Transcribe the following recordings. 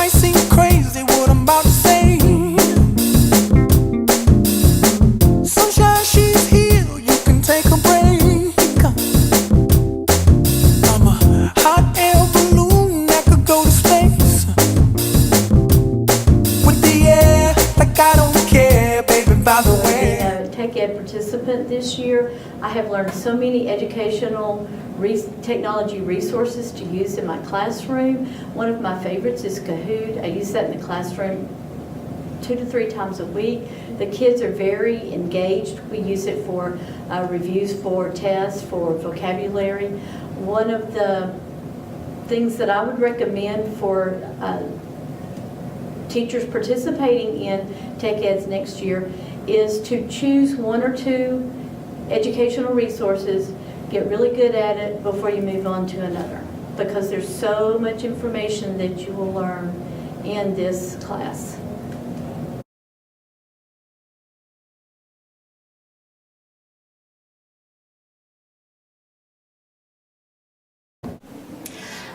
might seem crazy what I'm about to say. Sunshine, she's here, you can take a break. I'm a hot air balloon that could go to space. With the air, like I don't care, baby, by the way. Being a Tech Ed participant this year, I have learned so many educational technology resources to use in my classroom. One of my favorites is Kahoot. I use that in the classroom 2 to 3 times a week. The kids are very engaged. We use it for reviews for tests, for vocabulary. One of the things that I would recommend for teachers participating in TechEds next year is to choose 1 or 2 educational resources, get really good at it before you move on to another, because there's so much information that you will learn in this class.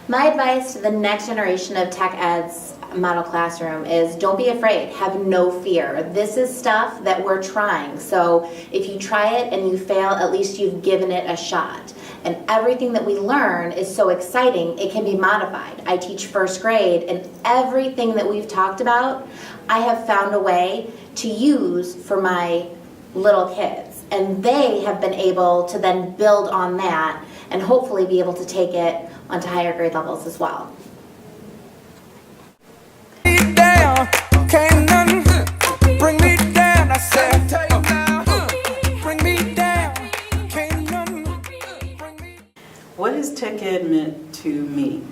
My advice to the next generation of TechEd's model classroom is don't be afraid, have no fear. This is stuff that we're trying, so if you try it and you fail, at least you've given it a shot. And everything that we learn is so exciting, it can be modified. I teach first grade, and everything that we've talked about, I have found a way to use for my little kids. And they have been able to then build on that and hopefully be able to take it onto higher grade levels as well. What has Tech Ed meant to me?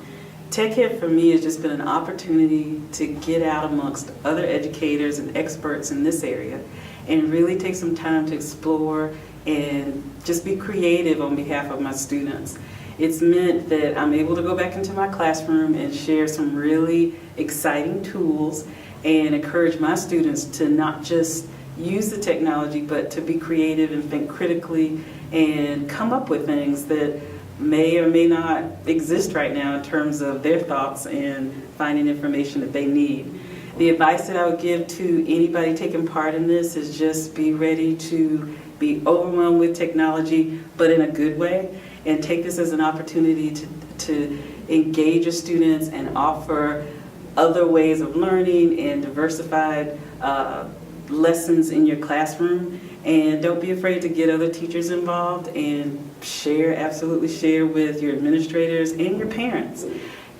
Tech Ed for me has just been an opportunity to get out amongst other educators and experts in this area and really take some time to explore and just be creative on behalf of my students. It's meant that I'm able to go back into my classroom and share some really exciting tools and encourage my students to not just use the technology, but to be creative and think critically and come up with things that may or may not exist right now in terms of their thoughts and finding information that they need. The advice that I would give to anybody taking part in this is just be ready to be overwhelmed with technology, but in a good way, and take this as an opportunity to engage your students and offer other ways of learning and diversified lessons in your classroom. And don't be afraid to get other teachers involved and share, absolutely share with your administrators and your parents.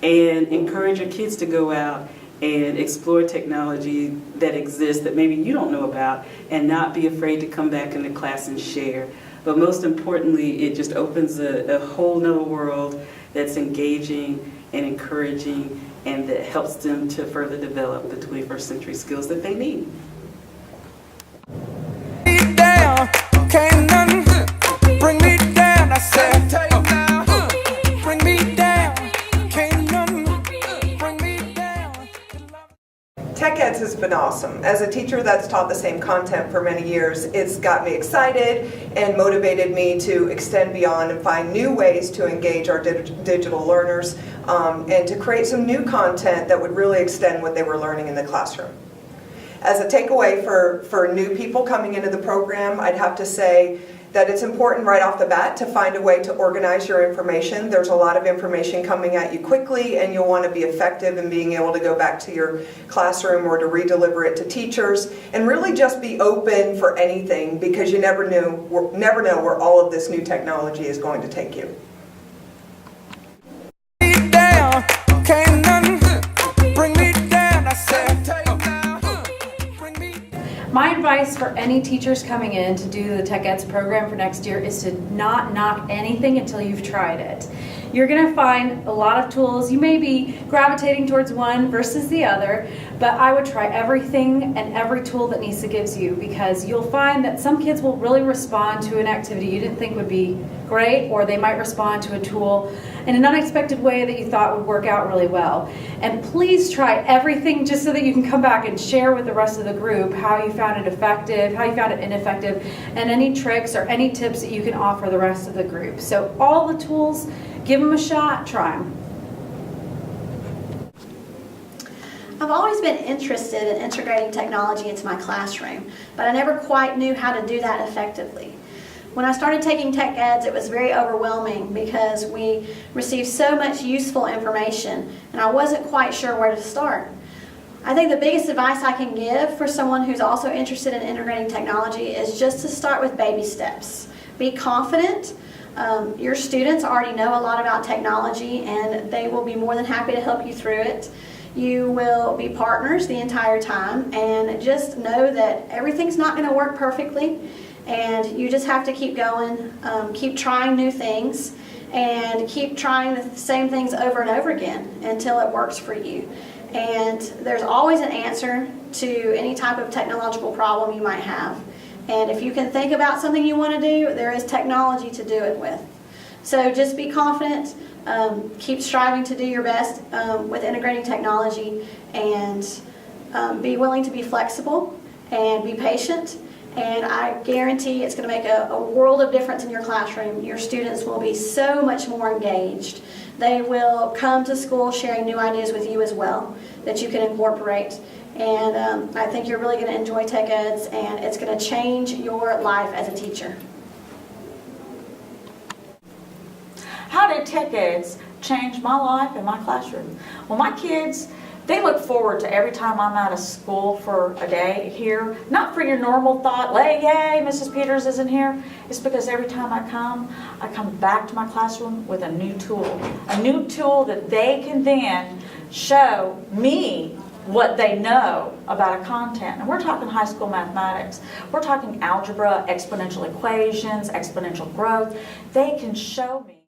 And encourage your kids to go out and explore technology that exists that maybe you don't know about, and not be afraid to come back into class and share. But most importantly, it just opens a whole nother world that's engaging and encouraging and that helps them to further develop the 21st century skills that they need. Bring me down, I said. Bring me down. Can't none bring me down. TechEds has been awesome. As a teacher that's taught the same content for many years, it's got me excited and motivated me to extend beyond and find new ways to engage our digital learners and to create some new content that would really extend what they were learning in the classroom. As a takeaway for new people coming into the program, I'd have to say that it's important right off the bat to find a way to organize your information. There's a lot of information coming at you quickly, and you'll want to be effective in being able to go back to your classroom or to redeliver it to teachers, and really just be open for anything, because you never know where all of this new technology is going to take you. My advice for any teachers coming in to do the TechEds program for next year is to not knock anything until you've tried it. You're going to find a lot of tools. You may be gravitating towards one versus the other, but I would try everything and every tool that NISA gives you, because you'll find that some kids will really respond to an activity you didn't think would be great, or they might respond to a tool in an unexpected way that you thought would work out really well. And please try everything, just so that you can come back and share with the rest of the group how you found it effective, how you found it ineffective, and any tricks or any tips that you can offer the rest of the group. So all the tools, give them a shot, try them. I've always been interested in integrating technology into my classroom, but I never quite knew how to do that effectively. When I started taking TechEds, it was very overwhelming because we received so much useful information, and I wasn't quite sure where to start. I think the biggest advice I can give for someone who's also interested in integrating technology is just to start with baby steps. Be confident. Your students already know a lot about technology, and they will be more than happy to help you through it. You will be partners the entire time, and just know that everything's not going to work perfectly, and you just have to keep going, keep trying new things, and keep trying the same things over and over again until it works for you. And there's always an answer to any type of technological problem you might have. And if you can think about something you want to do, there is technology to do it with. So just be confident, keep striving to do your best with integrating technology, and be willing to be flexible and be patient. And I guarantee it's going to make a world of difference in your classroom. Your students will be so much more engaged. They will come to school sharing new ideas with you as well that you can incorporate. And I think you're really going to enjoy TechEds, and it's going to change your life as a teacher. How did TechEds change my life and my classroom? Well, my kids, they look forward to every time I'm out of school for a day here. Not for your normal thought, yay, Mrs. Peters isn't here. It's because every time I come back to my classroom with a new tool. A new tool that they can then show me what they know about a content. And we're talking high school mathematics. We're talking algebra, exponential equations, exponential growth. They can show me.